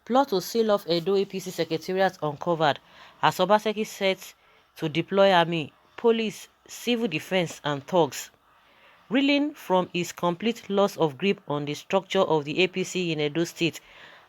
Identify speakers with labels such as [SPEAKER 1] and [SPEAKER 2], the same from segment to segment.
[SPEAKER 1] Plot to seal off Edo APC Secretariat uncovered as Obaseki set to deploy army, police, civil defense and thugs. Reeling from his complete loss of grip on the structure of the APC in Edo State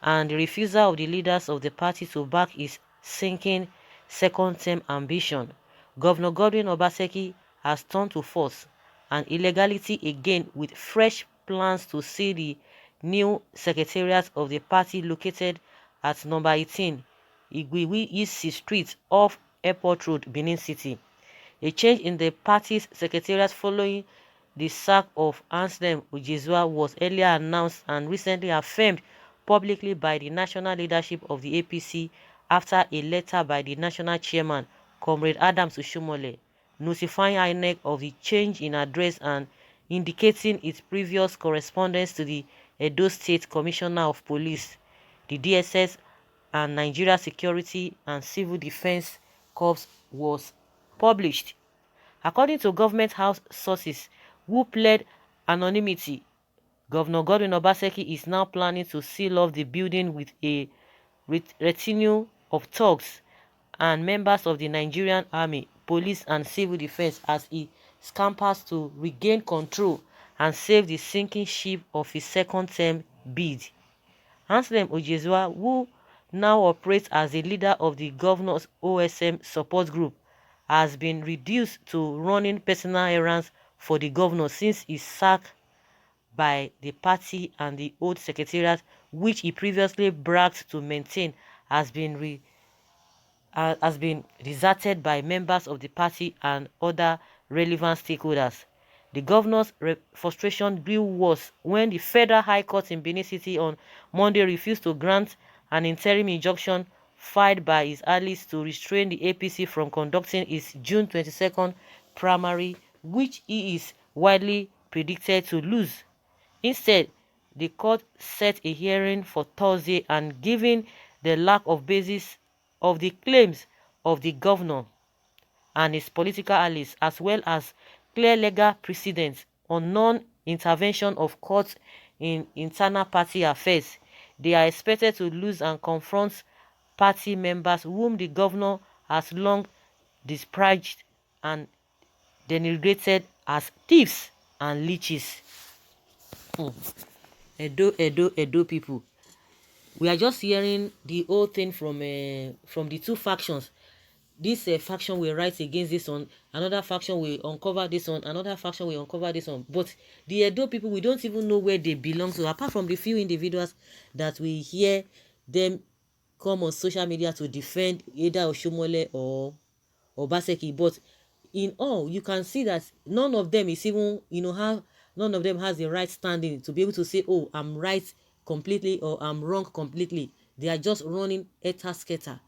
[SPEAKER 1] and the refusal of the leaders of the party to back his sinking second-term ambition, Governor Godwin Obaseki has turned to force and illegality again with fresh plans to seal the new secretariat of the party located at number 18 Igwiwi Isi Street off Airport Road, Benin City. A change in the party's secretariat following the sack of Ťhùģś was earlier announced and recently affirmed publicly by the national leadership of the APC after a letter by the national chairman, Comrade Adams Oshiomhole, notifying INEC of the change in address and indicating its previous correspondence to the Edo State Commissioner of Police, the DSS, and Nigeria Security and Civil Defense Corps was published. According to government house sources who pled anonymity, Governor Godwin Obaseki is now planning to seal off the building with a retinue of thugs and members of the Nigerian Army, Police and Civil Defense as he scampers to regain control and save the sinking ship of his second-term bid. Ťhùģś, who now operates as the leader of the governor's OSM support group, has been reduced to running personal errands for the governor since his sack by the party, and the old secretariat, which he previously bragged to maintain, has been deserted by members of the party and other relevant stakeholders. The governor's frustration grew worse when the Federal High Court in Benin City on Monday refused to grant an interim injunction filed by his allies to restrain the APC from conducting its June 22nd primary, which he is widely predicted to lose. Instead, the court set a hearing for Thursday and given the lack of basis of the claims of the governor and his political allies, as well as clear legal precedents on non-intervention of courts in internal party affairs, they are expected to lose and confront party members whom the governor has long disparaged and denigrated as thieves and leeches. Edo people. We are just hearing the whole thing from the two factions. This faction will rise against this one, another faction will uncover this one, another faction will uncover this one. But the Edo people, we don't even know where they belong to, apart from the few individuals that we hear them come on social media to defend either Oshiomhole or Obaseki. But in all, you can see that none of them is even, none of them has the right standing to be able to say, oh, I'm right completely or I'm wrong completely. They are just running scatter.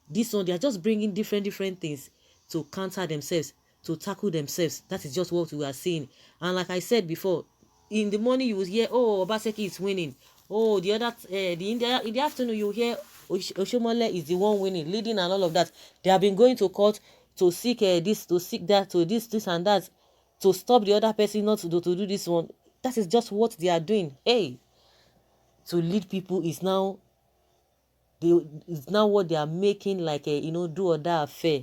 [SPEAKER 1] This one, they are just bringing different things to counter themselves, to tackle themselves. That is just what we are seeing. And like I said before, in the morning you will hear, oh, Obaseki is winning. Oh, in the afternoon you hear Oshiomhole is the one winning, leading and all of that. They have been going to court to seek this, to seek that, to this and that, to stop the other person not to do this one. That is just what they are doing. Hey, to lead people is now what they are making like a do or die affair.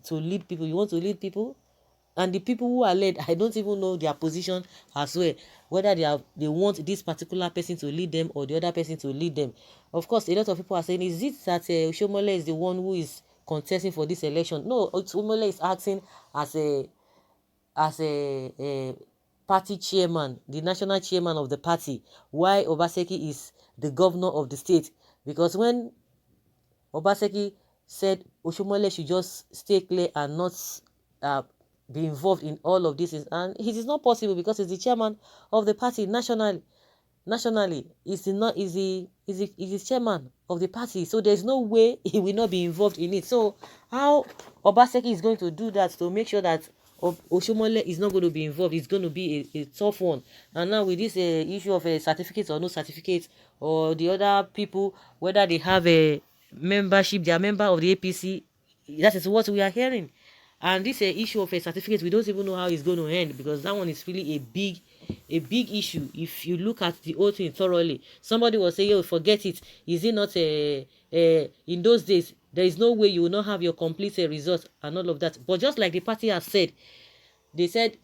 [SPEAKER 1] To lead people, you want to lead people, and the people who are led, I don't even know their position as well, whether they want this particular person to lead them or the other person to lead them. Of course, a lot of people are saying, is it that Oshiomhole is the one who is contesting for this election? No, Oshiomhole is acting as a party chairman, the national chairman of the party, while Obaseki is the governor of the state. Because when Obaseki said Oshiomhole should just stay clear and not be involved in all of this, and it is not possible because he's the chairman of the party nationally. He's the chairman of the party, so there's no way he will not be involved in it. So how Obaseki is going to do that to make sure that Oshiomhole is not going to be involved? It's going to be a tough one. And now with this issue of a certificate or no certificate, or the other people, whether they have a membership, they are member of the APC, that is what we are hearing. And this issue of a certificate, we don't even know how it's going to end, because that one is really a big issue. If you look at the whole thing thoroughly, somebody will say, "Yo, forget it. Is it not in those days? There is no way you will not have your complete result and all of that." But just like the party has said, they said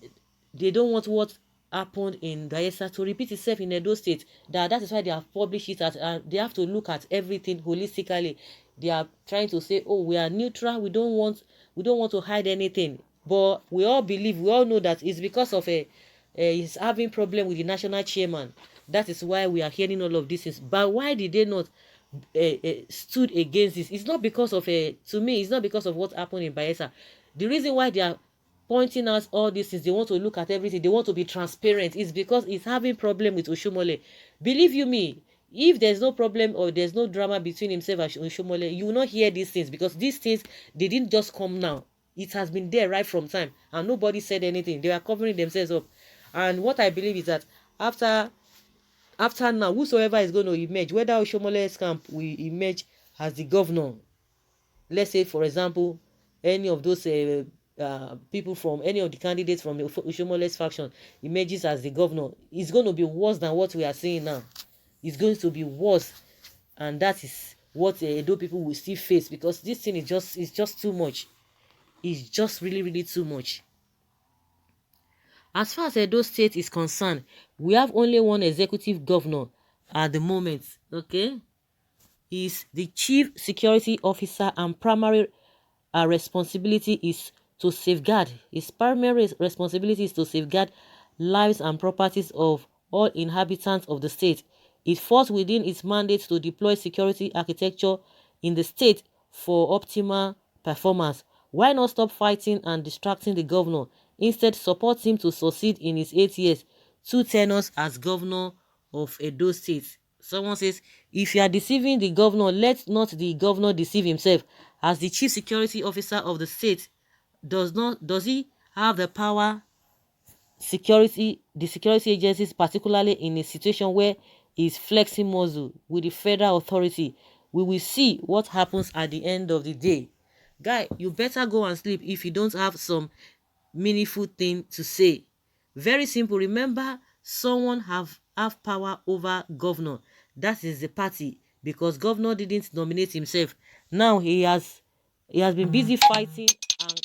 [SPEAKER 1] they don't want what happened in Bayelsa to repeat itself in Edo State. That is why they have published it at, they have to look at everything holistically. They are trying to say, oh, we are neutral, we don't want to hide anything. But we all know that it's because of he's having problem with the national chairman. That is why we are hearing all of these things. But why did they not stood against this? It's not because of to me, it's not because of what happened in Bayelsa. The reason why they are pointing out all these things, they want to look at everything, they want to be transparent, is because it's having problem with Oshomole. Believe you me, if there's no problem or there's no drama between himself and Oshomole, you will not hear these things, because these things, they didn't just come now. It has been there right from time, and nobody said anything. They are covering themselves up. And what I believe is that after now, whosoever is going to emerge, whether Oshomole's camp will emerge as the governor, let's say for example, any of those people from any of the candidates from the Oshomole's faction emerges as the governor, it's going to be worse than what we are seeing now. It's going to be worse, and that is what Edo people will still face, because this thing is just too much. It's just really too much. As far as Edo State is concerned, we have only one executive governor at the moment. Okay, he's the chief security officer, and primary responsibility is to safeguard. His primary responsibility is to safeguard lives and properties of all inhabitants of the state. It falls within its mandate to deploy security architecture in the state for optimal performance. Why not stop fighting and distracting the governor? Instead, support him to succeed in his 8 years, 2 tenures as governor of Edo State. Someone says, if you are deceiving the governor, let not the governor deceive himself. As the chief security officer of the state, does he have the power the security agencies, particularly in a situation where he is flexing muscle with the federal authority? We will see what happens at the end of the day. Guy, you better go and sleep if you don't have some meaningful thing to say. Very simple. Remember, someone have power over governor. That is the party, because governor didn't nominate himself. Now he has been busy fighting and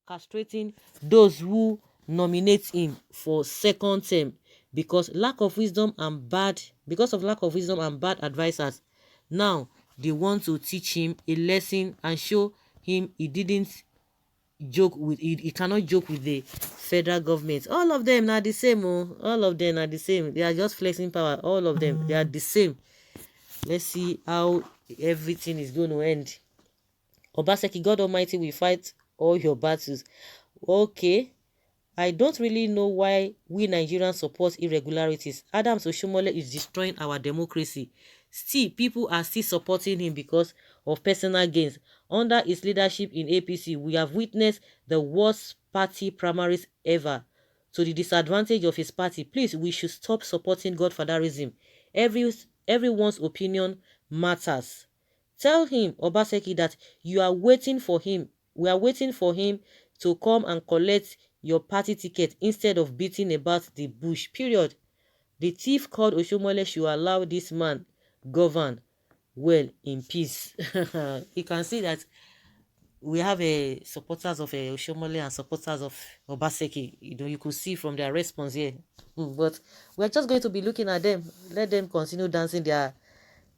[SPEAKER 1] castrating those who nominate him for second term, because of lack of wisdom and bad advisors. Now they want to teach him a lesson and show him he cannot joke with the federal government. All of them are the same. All of them are the same. They are just flexing power. All of them, they are the same. Let's see how everything is going to end. Obaseki, God Almighty will fight all your battles. Okay, I don't really know why we Nigerians support irregularities. Adams Oshomole is destroying our democracy. Still, people are still supporting him because of personal gains. Under his leadership in APC, we have witnessed the worst party primaries ever, to the disadvantage of his party. Please, we should stop supporting godfatherism. Everyone's opinion matters. Tell him, Obaseki, that we are waiting for him to come and collect your party ticket instead of beating about the bush. Period. The thief called Oshomole should allow this man govern well in peace. You can see that we have supporters of Oshomole and supporters of Obaseki. You could see from their response here. But we're just going to be looking at them. Let them continue dancing their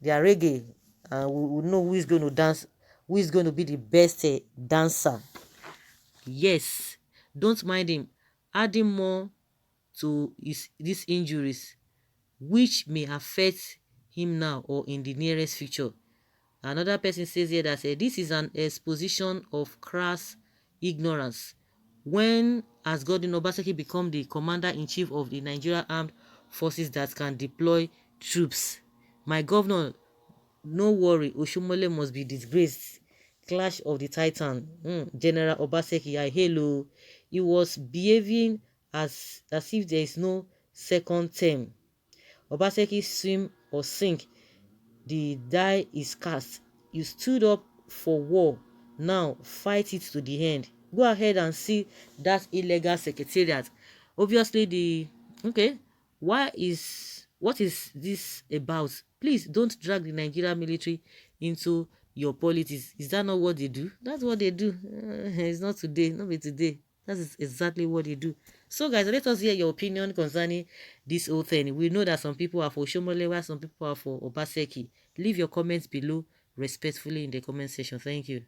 [SPEAKER 1] reggae, and we will know who is going to dance, who is going to be the best dancer. Yes, don't mind him adding more to these injuries, which may affect him now or in the nearest future. Another person says here that this is an exposition of crass ignorance. When has Godwin Obaseki become the commander-in-chief of the Nigeria Armed Forces that can deploy troops? My governor, no worry, Oshomole must be disgraced. Clash of the Titan. General Obaseki, hello. He was behaving as if there is no second term. Obaseki, swim or sink. The die is cast. You stood up for war. Now fight it to the end. go ahead and see that illegal secretariat. Obviously, what is this about? Please don't drag the Nigerian military into your politics. Is that not what they do? That's what they do. It's not today, not be today. That is exactly what they do. So guys, let us hear your opinion concerning this whole thing. We know that some people are for Shomole, while some people are for Obaseki. Leave your comments below respectfully in the comment section. Thank you.